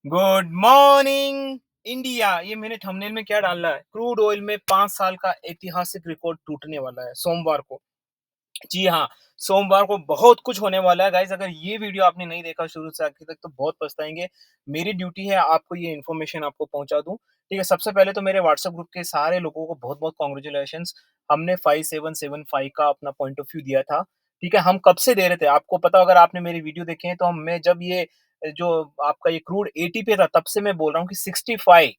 Good morning India. ये मैंने thumbnail में क्या डाला है? क्रूड ऑयल में 5 साल का ऐतिहासिक रिकॉर्ड टूटने वाला है सोमवार को। जी हाँ, सोमवार को बहुत कुछ होने वाला है गाइस। अगर ये वीडियो आपने नहीं देखा शुरू से आखिर तक तो बहुत पछताएंगे। मेरी ड्यूटी है आपको ये इन्फॉर्मेशन आपको पहुंचा दूं। ठीक है, सबसे पहले तो मेरे व्हाट्सएप ग्रुप के सारे लोगों को बहुत बहुत कॉन्ग्रेचुलेशंस। हमने 5775 का अपना पॉइंट ऑफ व्यू दिया था। ठीक है, हम कब से दे रहे थे आपको पता? अगर आपने मेरी वीडियो देखे हैं तो मैं जब ये जो आपका ये क्रूड 80 पे था तब से मैं बोल रहा हूँ कि 65,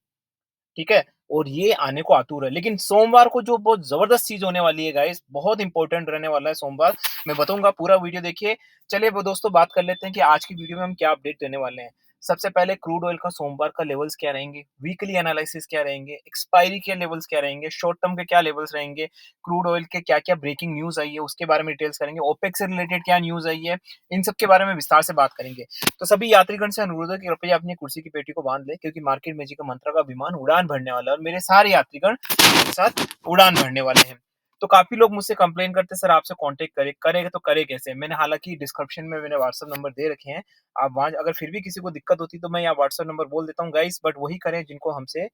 ठीक है? और ये आने को आतुर है। लेकिन सोमवार को जो बहुत ज़बरदस्त चीज़ होने वाली है गाइस, बहुत इंपॉर्टेंट रहने वाला है सोमवार। मैं बताऊँगा, पूरा वीडियो देखिए। चलिए वो दोस्तों बात कर लेते हैं कि आज की वीडियो में हम क्या अपडेट देने वाले हैं। सबसे पहले क्रूड ऑयल का सोमवार का लेवल्स क्या रहेंगे, वीकली एनालिसिस क्या रहेंगे, एक्सपायरी के लेवल्स क्या रहेंगे, शॉर्ट टर्म के क्या लेवल्स रहेंगे, क्रूड ऑयल के क्या-क्या ब्रेकिंग न्यूज़ आई है उसके बारे में डिटेल्स करेंगे, ओपेक से रिलेटेड क्या न्यूज़ आई है, इन सब के बारे में विस्तार से बात करेंगे। तो सभी यात्रीगण से अनुरोध है कि कृपया अपनी कुर्सी की पेटी को बांध लें, क्योंकि मार्केट में जी का मंत्रा का विमान उड़ान भरने वाला है और मेरे सारे यात्रीगण मेरे साथ उड़ान भरने वाले हैं। तो काफी लोग मुझसे कंप्लेन करते हैं, सर आपसे कांटेक्ट करें तो करे कैसे? मैंने हालांकि डिस्क्रिप्शन में मैंने व्हाट्सएप नंबर दे रखे हैं। आप वहां अगर फिर भी किसी को दिक्कत होती तो मैं यहाँ व्हाट्सएप नंबर बोल देता हूँ गाइस, बट वही करें जिनको हमसे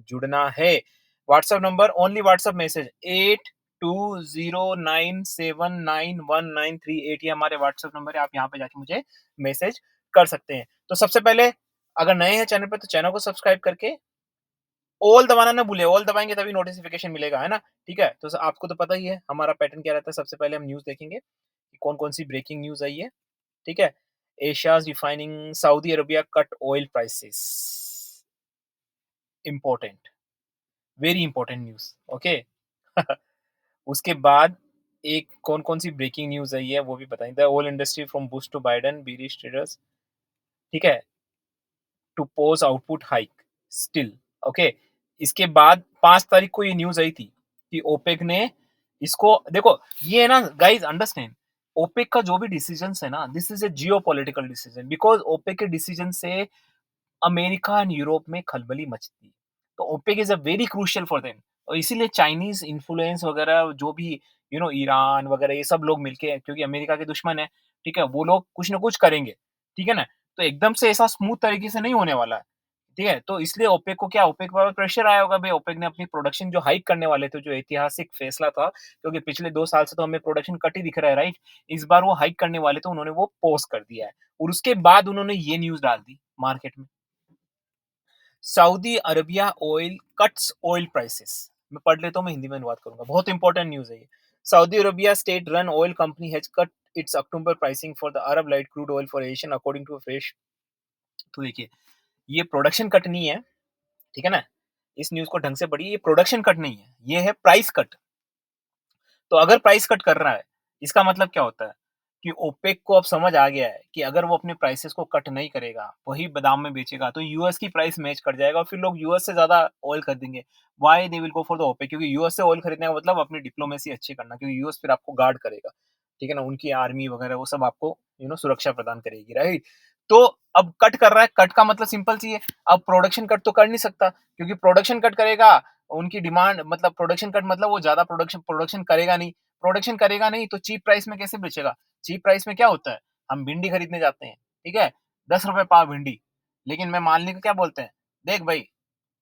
जुड़ना है। WhatsApp number only WhatsApp message 8209719193 ये हमारे व्हाट्सएप नंबर है। आप यहाँ पे जाके मुझे मैसेज कर सकते हैं। तो सबसे पहले अगर नए हैं चैनल पे तो चैनल को सब्सक्राइब करके ऑल दबाना ना भूलें। ऑल दबाएंगे तभी नोटिफिकेशन मिलेगा, है ना? ठीक है, तो आपको तो पता ही है हमारा पैटर्न क्या रहता है। सबसे पहले हम न्यूज देखेंगे कि कौन कौन सी ब्रेकिंग न्यूज आई है। ठीक है, Asia's refining Saudi Arabia cut oil prices, important, very important news. Okay. उसके बाद एक कौन कौन सी ब्रेकिंग न्यूज आई है वो भी बताएंगे। Oil industry from Bush to Biden bearish traders, ठीक है, to pose output hike still. Okay. इसके बाद 5 तारीख को ये न्यूज आई थी कि ओपेक ने इसको देखो, ये है ना गाइज, अंडरस्टैंड, ओपेक का जो भी डिसीजन है ना, this is a geo political decision, because OPEC के डिसीजन से अमेरिका एंड यूरोप में खलबली मचती। तो OPEC is a very crucial for them. और इसीलिए चाइनीज इन्फ्लुएंस वगैरह जो भी ईरान वगैरह ये सब लोग मिलके, क्योंकि अमेरिका के दुश्मन है, ठीक है, वो लोग कुछ ना कुछ करेंगे। ठीक है ना? तो एकदम से ऐसा स्मूथ तरीके से नहीं होने वाला है। ठीक है, तो इसलिए ओपेक को क्या, ओपेक पर प्रेशर आया होगा भाई। ओपेक ने अपनी प्रोडक्शन जो हाइक करने वाले थे, जो ऐतिहासिक फैसला था, क्योंकि पिछले 2 साल से तो हमें प्रोडक्शन कट ही दिख रहा है, राइट? इस बार वो हाइक करने वाले थे, उन्होंने वो पोस्ट कर दिया है। और उसके बाद उन्होंने ये न्यूज डाल दी मार्केट में, Saudi Arabia oil cuts oil prices. मैं पढ़ लेता हूँ, मैं हिंदी में अनुवाद करूंगा, बहुत इंपॉर्टेंट न्यूज है ये। Saudi Arabia state run oil company has cut its October pricing for the Arab light crude oil for Asian according to fresh. तो देखिए, ये प्रोडक्शन कट नहीं है, ठीक है ना? इस न्यूज को ढंग से पढ़िए, ये प्रोडक्शन कट नहीं है, ये है प्राइस कट। तो अगर प्राइस कट कर रहा है, इसका मतलब क्या होता है कि ओपेक को अब समझ आ गया है कि अगर वो अपने प्राइसेस को कट नहीं करेगा, वही दाम में बेचेगा, तो यूएस की प्राइस मैच कर जाएगा और फिर लोग यूएस से ज्यादा ऑयल खरीदेंगे। Why they will go for the OPEC? क्योंकि यूएस से ऑयल खरीदने का मतलब अपनी डिप्लोमेसी अच्छी करना, क्योंकि यूएस फिर आपको गार्ड करेगा। ठीक है ना? उनकी आर्मी वगैरह वो सब आपको सुरक्षा प्रदान करेगी, राइट? तो अब कट कर रहा है, कट का मतलब सिंपल सी है। अब प्रोडक्शन कट तो कर नहीं सकता, क्योंकि प्रोडक्शन कट करेगा, उनकी डिमांड मतलब प्रोडक्शन कट मतलब वो ज्यादा प्रोडक्शन प्रोडक्शन करेगा नहीं। प्रोडक्शन करेगा नहीं तो चीप प्राइस में कैसे बेचेगा? चीप प्राइस में क्या होता है, हम भिंडी खरीदने जाते हैं, ठीक है, 10 रुपए पाव भिंडी। लेकिन मैं मालनी को क्या बोलते हैं, देख भाई,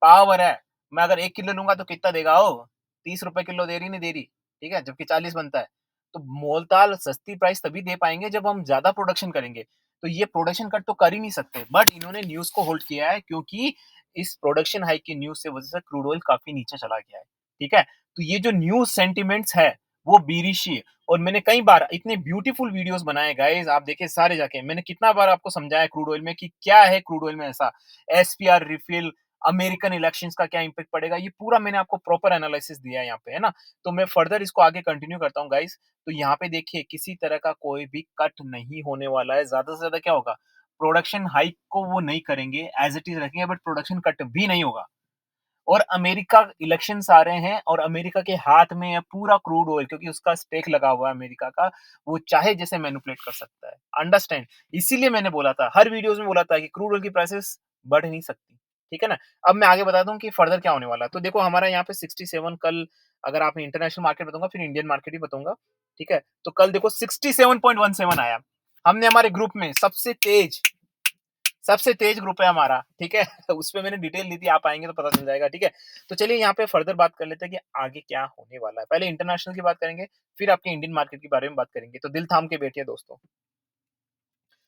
पाव भरा है, मैं अगर 1 किलो लूंगा तो कितना देगा? ओ, 30 रुपए किलो दे रही नहीं दे रही? ठीक है, जबकि 40 बनता है। तो मोलताल सस्ती प्राइस तभी दे पाएंगे जब हम ज्यादा प्रोडक्शन करेंगे। तो ये प्रोडक्शन कट तो कर ही नहीं सकते, बट इन्होंने न्यूज को होल्ड किया है, क्योंकि इस प्रोडक्शन हाइक की न्यूज से वजह से क्रूड ऑयल काफी नीचे चला गया है। ठीक है, तो ये जो न्यूज सेंटिमेंट्स है वो बीरिशी है। और मैंने कई बार इतने ब्यूटीफुल वीडियोस बनाए गाइस, आप देखिए सारे जाके, मैंने कितना बार आपको समझाया क्रूड ऑयल में कि क्या है क्रूड ऑयल में ऐसा, एसपीआर रिफिल, अमेरिकन इलेक्शंस का क्या इंपैक्ट पड़ेगा, ये पूरा मैंने आपको प्रॉपर एनालिसिस दिया है यहाँ पे, है ना? तो मैं फर्दर इसको आगे कंटिन्यू करता हूँ गाइस। तो यहाँ पे देखिए, किसी तरह का कोई भी कट नहीं होने वाला है। ज्यादा से ज्यादा क्या होगा, प्रोडक्शन हाइक को वो नहीं करेंगे, एज इट इज रखेंगे, बट प्रोडक्शन कट भी नहीं होगा। और अमेरिका इलेक्शंस आ रहे हैं और अमेरिका के हाथ में है पूरा क्रूड ऑयल, क्योंकि उसका स्टेक लगा हुआ है अमेरिका का। वो चाहे जैसे मैनिपुलेट कर सकता है, अंडरस्टैंड? इसीलिए मैंने बोला था, हर वीडियोस में बोला था कि क्रूड ऑयल की प्राइसेस बढ़ नहीं सकती। ठीक है ना? अब मैं आगे बताता हूँ कि फर्दर क्या होने वाला है। तो देखो, हमारा यहाँ पे 67 कल, अगर आप इंटरनेशनल मार्केट बताऊंगा फिर इंडियन मार्केट ही बताऊंगा। ठीक है, तो कल देखो 67.17 आया। हमने हमारे ग्रुप में सबसे तेज सबसे तेज ग्रुप है हमारा, ठीक है? उसपे मैंने डिटेल दी थी, आप आएँगे तो पता चल जाएगा, ठीक है? तो चलिए यहाँ पे फर्दर बात कर लेते हैं कि आगे क्या होने वाला है। पहले इंटरनेशनल की बात करेंगे, फिर आपके इंडियन मार्केट के बारे में बात करेंगे। तो दिल थाम के बैठिए दोस्तों।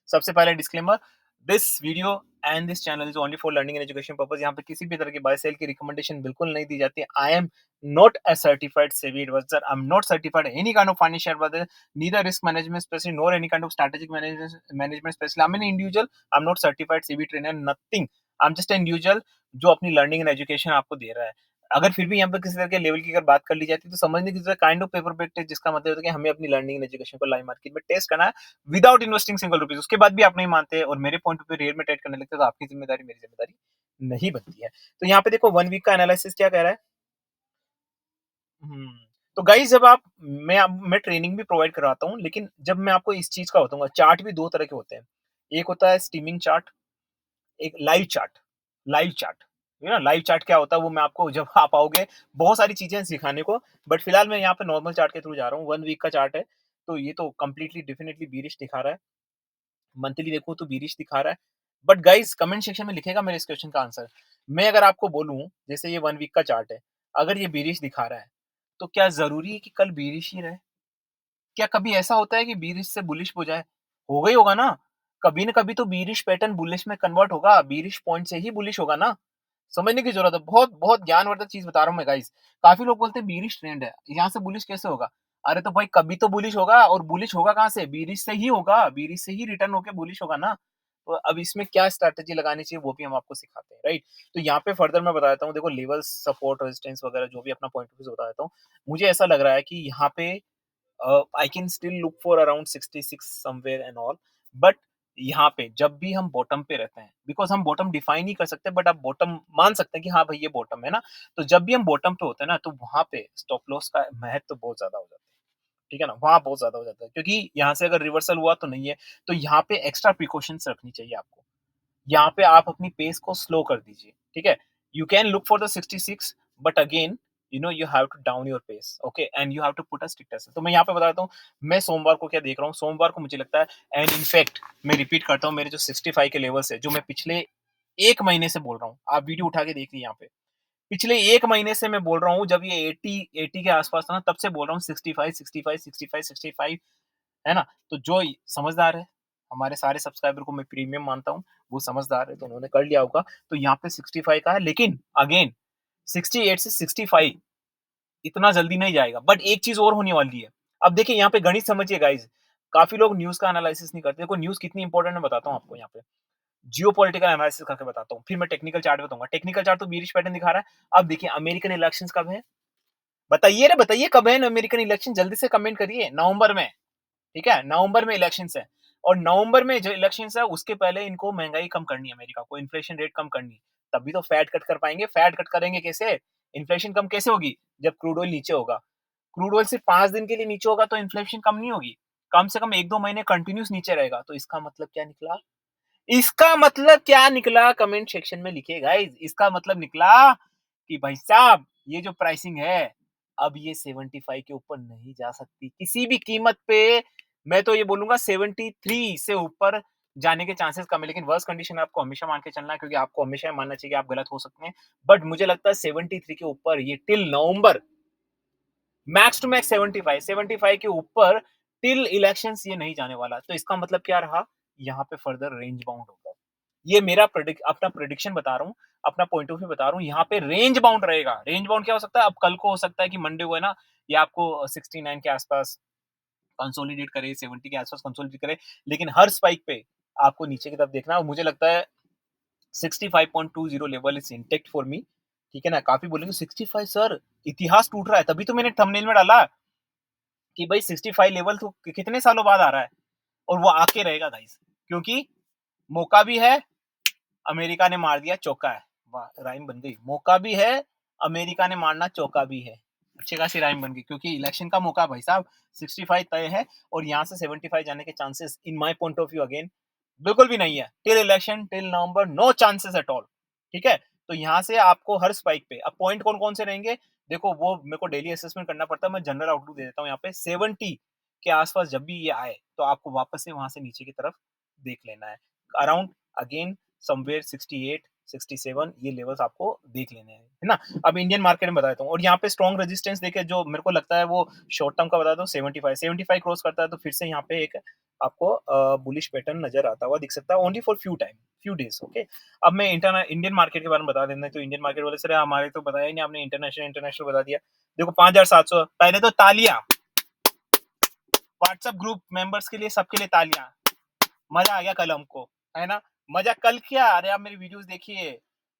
सबसे पहले disclaimer, this video and this channel is only for learning and education purpose. यहाँ पे किसी भी तरह की बाय सेल की रिकमेंडेशन बिल्कुल नहीं दी जाती। I am not a certified SEBI advisor. I'm not certified any kind of financial advisor, neither risk management specialist nor any kind of strategic management specialist. I'm an individual. I'm not certified SEBI trainer. Nothing. I'm just an individual जो अपनी learning and education आपको दे रहा है। अगर फिर भी यहाँ पे किसी तरह के लेवल की अगर बात कर ली जाती है तो समझने की kind of paper bet test, जिसका मतलब होता है कि हमें अपनी लर्निंग एंड एजुकेशन को लाइव मार्केट में टेस्ट करना है विदाउट इन्वेस्टिंग सिंगल रुपीज। उसके बाद भी आप नहीं मानते और मेरे पॉइंट ऑफ व्यू रेयर में ट्रेड करने लगते तो आपकी जिम्मेदारी मेरी जिम्मेदारी नहीं बनती है। तो यहाँ पे देखो 1 वीक का एनालिसिस क्या कह रहा है। हम्म, तो गाइस जब आप मैं ट्रेनिंग भी प्रोवाइड करवाता हूँ, लेकिन जब मैं आपको इस चीज का बताऊंगा, चार्ट भी दो तरह के होते हैं। एक होता है स्टीमिंग चार्ट, एक live chart. Live chart, you know live chart क्या होता है वो मैं आपको जब आप आओगे बहुत सारी चीजें हैं सिखाने को, बट फिलहाल मैं यहाँ पे नॉर्मल चार्ट के थ्रू जा रहा हूँ। 1 वीक का चार्ट है, तो ये तो कंप्लीटली डेफिनेटली बीरिश दिखा रहा है। मंथली देखूँ तो बीरिश दिखा रहा है। बट गाइस कमेंट सेक्शन में लिखेगा मेरे इस क्वेश्चन का आंसर। मैं अगर आपको बोलूँ, जैसे ये 1 वीक का चार्ट है, अगर ये बीरिश दिखा रहा है, तो क्या ज़रूरी है कि कल बीरिश ही रहे? क्या कभी ऐसा होता है कि बीरिश से बुलिश हो जाए? होगा ही होगा ना। कभी न कभी तो बीरिश पैटर्न बुलिश में कन्वर्ट होगा, बीरिश पॉइंट से ही बुलिश होगा ना। समझने की ज़रूरत है। बहुत बहुत ज्ञानवर्धक चीज़ बता रहा हूँ मैं गाइस। काफ़ी लोग बोलते हैं बीरिश ट्रेंड है, यहाँ से बुलिश कैसे होगा? अरे तो भाई कभी तो बुलिश होगा, और बुलिश होगा कहाँ से? बीरिश से ही होगा, बीरिश से ही रिटर्न होके बुलिश होगा ना। तो अब इसमें क्या स्ट्रैटेजी लगानी चाहिए वो भी हम आपको सिखाते हैं, राइट? तो यहाँ पे फर्दर मैं बता देता हूँ, देखो लेवल्स, सपोर्ट, रेजिस्टेंस वगैरह जो भी अपना पॉइंट ऑफ व्यू से बता देता हूँ। मुझे ऐसा लग रहा है कि यहाँ पे I can still look for around 66 somewhere and all, but यहाँ पे जब भी हम बॉटम पे रहते हैं, बिकॉज हम बॉटम डिफाइन नहीं कर सकते, बट आप बॉटम मान सकते हैं कि हाँ भाई ये बॉटम है ना। तो जब भी हम बॉटम पे होते हैं ना, तो वहां पे स्टॉप लॉस का महत्व तो बहुत ज्यादा हो जाता है, ठीक है ना, वहां बहुत ज्यादा हो जाता है, क्योंकि यहाँ से अगर रिवर्सल हुआ तो नहीं है। तो यहाँ पे एक्स्ट्रा प्रिकॉशंस रखनी चाहिए आपको। यहाँ पे आप अपनी पेस को स्लो कर दीजिए, ठीक है। You can look for the 66, but again you have to down your pace, okay, and you have to put a strict test. तो मैं यहाँ पे बताता हूँ, मैं सोमवार को क्या देख रहा हूँ। सोमवार को मुझे लगता है, एंड इनफैक्ट मैं रिपीट करता हूँ, मेरे जो 65 के लेवल्स है, जो मैं पिछले एक महीने से बोल रहा हूँ, आप वीडियो उठा के देखिए यहाँ पे। पिछले एक महीने से मैं बोल रहा हूँ, जब ये 80 के आसपास था ना, तब से बोल रहा हूँ 65 65 65 65, है ना? तो जो समझदार है, हमारे सारे सब्सक्राइबर को मैं प्रीमियम मानता हूँ, वो समझदार है तो उन्होंने कर लिया होगा। तो यहाँ पे 65 का है, लेकिन अगेन 68 से 65 इतना जल्दी नहीं जाएगा। बट एक चीज़ और होने वाली है। अब देखिए यहाँ पे गणित समझिए गाइज़, काफ़ी लोग न्यूज़ का एनालिसिस नहीं करते। देखो न्यूज़ कितनी इंपॉर्टेंट है, मैं बताता हूँ आपको यहाँ पे। जियोपॉलिटिकल एनालिसिस करके बताता हूँ, फिर मैं टेक्निकल चार्ट बताऊँगा। टेक्निकल चार्ट तो बेयरिश पैटर्न दिखा रहा है। अब देखिए अमेरिकन इलेक्शंस कब है? बताइए रे बताइए, कब है अमेरिकन इलेक्शन? जल्दी से कमेंट करिए। नवंबर में। ठीक है, नवंबर में इलेक्शंस है, और नवंबर में जो इलेक्शंस है उसके पहले इनको महंगाई कम करनी है, अमेरिका को इन्फ्लेशन रेट कम करनी है। तभी तो फैट कट कर पाएंगे। फैट कट करेंगे कैसे? इन्फ्लेशन कम कैसे होगी? जब क्रूड ऑयल नीचे होगा। क्रूड ऑयल सिर्फ 5 दिन के लिए नीचे होगा तो इन्फ्लेशन कम नहीं होगी। कम से कम 1-2 महीने कंटिन्यूस नीचे रहेगा। तो इसका मतलब क्या निकला? इसका मतलब क्या निकला? कमेंट सेक्शन में लिखिए गाइस। इसका मतलब निकला कि भाई साहब ये जो प्राइसिंग है, अब ये 75 के ऊपर नहीं जा सकती किसी भी कीमत पे। मैं तो ये बोलूंगा 73 से ऊपर जाने के चांसेस कम है, लेकिन वर्स्ट कंडीशन आपको हमेशा मान के चलना है, क्योंकि आपको हमेशा मानना चाहिए कि आप गलत हो सकते हैं। बट मुझे लगता है 73 के ऊपर ये till November, max to max 75, 75 के ऊपर टिल इलेक्शंस ये नहीं जाने वाला। तो इसका मतलब क्या रहा? यहाँ पे फर्दर रेंज बाउंड होगा। ये मेरा अपना प्रेडिक्शन बता रहा हूँ, अपना पॉइंट ऑफ व्यू बता रहा हूँ। यहाँ पे रेंज बाउंड रहेगा। रेंज बाउंड क्या हो सकता है? अब कल को हो सकता है कि मंडे को है ना, ये आपको 69 के आसपास कंसोलिडेट करे, 70 के आसपास कंसोलिडेट करे, लेकिन हर स्पाइक पे आपको नीचे की तरफ देखना है। और मुझे लगता है 65.20 level is intact for me, ठीक है ना। काफी बोलेंगे 65 सर, इतिहास टूट रहा है, तभी तो मैंने थंबनेल में डाला कि भाई 65 लेवल तो कितने सालों बाद आ रहा है, और वो आके रहेगा गाइस, क्योंकि मौका भी है, अमेरिका ने मार दिया, चौका है। वाह राइम बन गई। मौका भी है, अमेरिका ने मारना, चौका भी है। अच्छी खासी राइम बन गई, क्योंकि इलेक्शन का मौका भाई साहब 65 तय है, और यहाँ से 75 जाने के chances in my point of view again बिल्कुल भी नहीं है। Till election, till November, no chances at all, ठीक है। तो यहाँ से आपको हर स्पाइक पे, अब पॉइंट कौन कौन से रहेंगे, देखो वो मेरे को डेली असेसमेंट करना पड़ता है। मैं जनरल आउटलुक दे देता हूँ यहाँ पे। 70 के आसपास जब भी ये आए, तो आपको वापस से वहां से नीचे की तरफ देख लेना है। अराउंड अगेन समवेयर 68, 67 ये लेवल्स आपको देख लेने हैं, है ना? अब इंडियन मार्केट में बता देता हूँ और यहाँ पे स्ट्रॉन्ग रेजिस्टेंस देके जो मेरे को लगता है वो शॉर्ट टर्म का बताता हूँ 75 क्रॉस करता है तो फिर से यहाँ पे एक आपको बुलिश पैटर्न नज़र आता हुआ दिख सकता है only for few days okay. अब मैं इंडियन मार्केट के बारे में बता देना है तो इंडियन मार्केट वाले सर हमारे तो बताया ही नहीं आपने इंटरनेशनल बता दिया। देखो 5,700 पहले तो तालियाँ, व्हाट्सएप ग्रुप मेंबर्स के लिए सबके लिए तालियाँ। मजा आ गया कल हमको, है ना? मजा कल क्या? अरे आप मेरी वीडियोस देखिए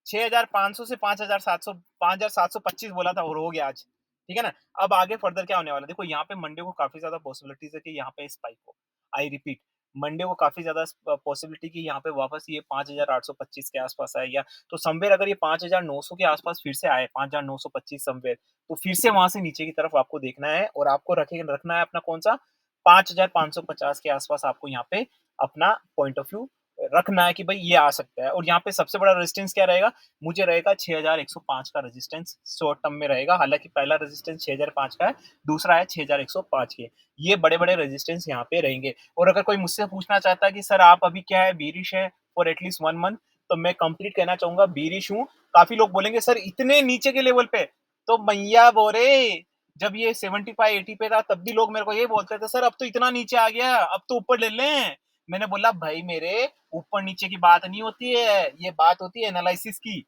6,500 से 5,700 5,725 बोला था और हो गया आज, ठीक है ना? अब आगे फर्दर क्या होने वाला है? देखो यहाँ पे मंडे को काफी ज्यादा पॉसिबिलिटीज है कि यहाँ पे स्पाइक हो। आई रिपीट, मंडे को काफी ज्यादा पॉसिबिलिटी कि यहाँ पे वापस ये 5,825 के आसपास आए या तो समवेयर अगर ये 5,900 के आसपास फिर से आए 5,925 समवेयर तो फिर से वहां से नीचे की तरफ आपको देखना है और आपको रखना है अपना कौन सा 5,550 के आसपास आपको यहाँ पे अपना पॉइंट ऑफ व्यू रखना है कि भाई ये आ सकता है और यहाँ पे सबसे बड़ा रेजिस्टेंस क्या रहेगा मुझे रहेगा 6,105 का रेजिस्टेंस शॉर्ट टर्म में रहेगा। हालांकि पहला रेजिस्टेंस 6,005 का है, दूसरा है 6,105 के। ये बड़े बड़े रेजिस्टेंस यहाँ पे रहेंगे और अगर कोई मुझसे पूछना चाहता है कि सर आप अभी क्या है बीरिश है फॉर एटलीस्ट 1 मंथ तो मैं कंप्लीट कहना चाहूंगा बीरिश हूँ। काफी लोग बोलेंगे सर इतने नीचे के लेवल पे तो मैया बोरे जब ये 75 80 पे था तब भी लोग मेरे को ये बोलते थे सर अब तो इतना नीचे आ गया अब तो ऊपर ले लें। मैंने बोला भाई मेरे ऊपर नीचे की बात नहीं होती है, ये बात होती है एनालिसिस की।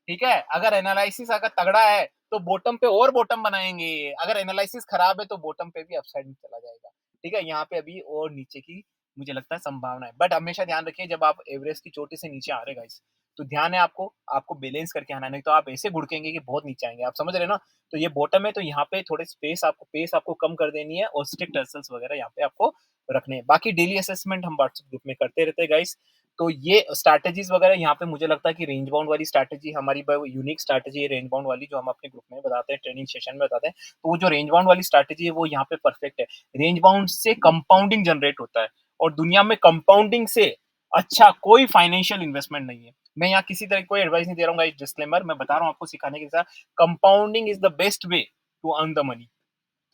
ठीक है, अगर एनालिसिस अगर तगड़ा है तो बॉटम पे और बॉटम बनाएंगे, अगर एनालिसिस खराब है तो बॉटम पे भी अपसाइड में चला जाएगा। ठीक है, यहाँ पे अभी और नीचे की मुझे लगता है संभावना है बट हमेशा ध्यान रखिए जब आप एवरेस्ट की चोटी से नीचे आ रहे गाइस तो ध्यान है आपको आपको बैलेंस करके आना नहीं तो आप ऐसे गुड़केंगे कि बहुत नीचे आएंगे। आप समझ रहे ना? तो ये बॉटम है तो यहाँ पे थोड़े पेस आपको कम कर देनी है और स्ट्रिक्ट हसल्स वगैरह यहाँ पे आपको रखने हैं। बाकी डेली असेसमेंट हम व्हाट्सएप ग्रुप में करते रहते हैं गाइस। तो ये स्ट्रैटेजीज वगैरह यहाँ पे मुझे लगता है कि रेंज बाउंड वाली स्ट्रैटेजी हमारी यूनिक स्ट्रैटेजी है रेंज बाउंड वाली जो हम अपने ग्रुप में बताते हैं ट्रेनिंग सेशन में बताते हैं। तो वो जो रेंज बाउंड वाली स्ट्रैटेजी है वो यहाँ पे परफेक्ट है। रेंज बाउंड से कंपाउंडिंग जनरेट होता है और दुनिया में कंपाउंडिंग से अच्छा कोई फाइनेंशियल इन्वेस्टमेंट नहीं है। मैं यहाँ किसी तरह कोई एडवाइस नहीं दे रहा हूँ, डिस्क्लेमर मैं बता रहा हूँ आपको सिखाने के साथ compounding is the best way to earn the money.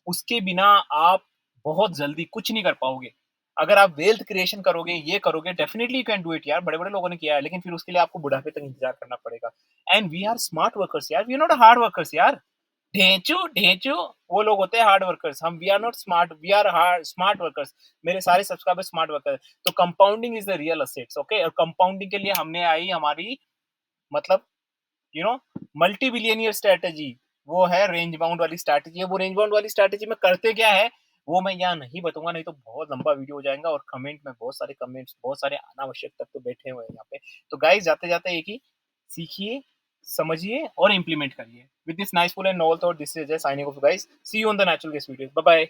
उसके बिना आप बहुत जल्दी कुछ नहीं कर पाओगे। अगर आप वेल्थ क्रिएशन करोगे ये करोगे definitely you can do it यार, बड़े बड़े लोगों ने किया है लेकिन फिर उसके लिए आपको बुढ़ापे तक इंतजार करना पड़ेगा। And we are smart workers यार, we are not hard workers यार। ढेंचू ढेंचू वो लोग होते हैं हार्ड वर्कर्स, हम we are not smart, we are hard smart workers. मेरे सारे सब्सक्राइबर स्मार्ट वर्कर। तो compounding is the real assets okay. और कंपाउंडिंग के लिए हमने आई हमारी मतलब you know multi billionaire strategy, वो है रेंज बाउंड वाली स्ट्रेटेजी है। वो रेंज बाउंड वाली स्ट्रेटेजी में करते क्या है वो मैं यहाँ नहीं बताऊंगा नहीं तो बहुत लंबा वीडियो हो जाएगा और कमेंट में बहुत सारे कमेंट्स बहुत सारे अनावश्यक तक तो बैठे हुए हैं यहाँ पे। तो गाइस जाते जाते एक ही सीखिए समझिए और इम्प्लीमेंट करिए। With this nice full and novel thought this is signing of guys, see you on the natural guest video, bye bye.